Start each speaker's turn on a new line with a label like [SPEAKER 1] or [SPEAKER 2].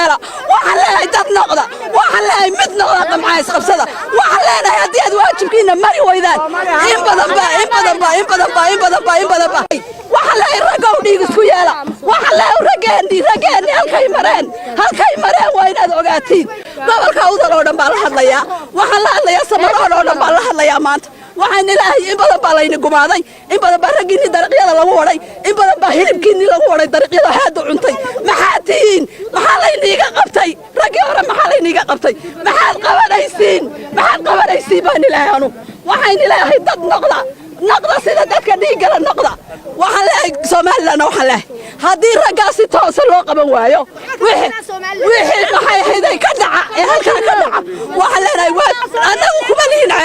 [SPEAKER 1] يلا وحلا يدد نقضة وحلا يمد نقضة معاي خبصة وحلا هدي أدواجب كينا مري ويدان إن بدن با وحلا يرجعوا ديجسكو يلا وحلا رجعني هالكي مرين وين أدوقاتين قبل كأوضة لودن بالحضليا وحلا الله يسمع لودن بالحضليا مانت waxaan ilaahay in badan baa layna gumaaday in badan baa raggiinii dariiqyada lagu waday in badan baa hilibkiinii lagu waday dariiqyada haad u cuntay maxaa tihiin maxaa layniiga qabtay raggii hore maxaa layniiga qabtay maxaad qabanaysiin baan ilaahay anu waxaan ilaahay dad noqda sida dadka dhiigala noqda waxaan leeyahay Soomaaliland waxaan leeyahay haddii raggaasi toos loo qaban waayo wixii maxay ahayd ka dhaca ee halkan ka dhaca waxaan leeyahay waa anagu kuma liinaay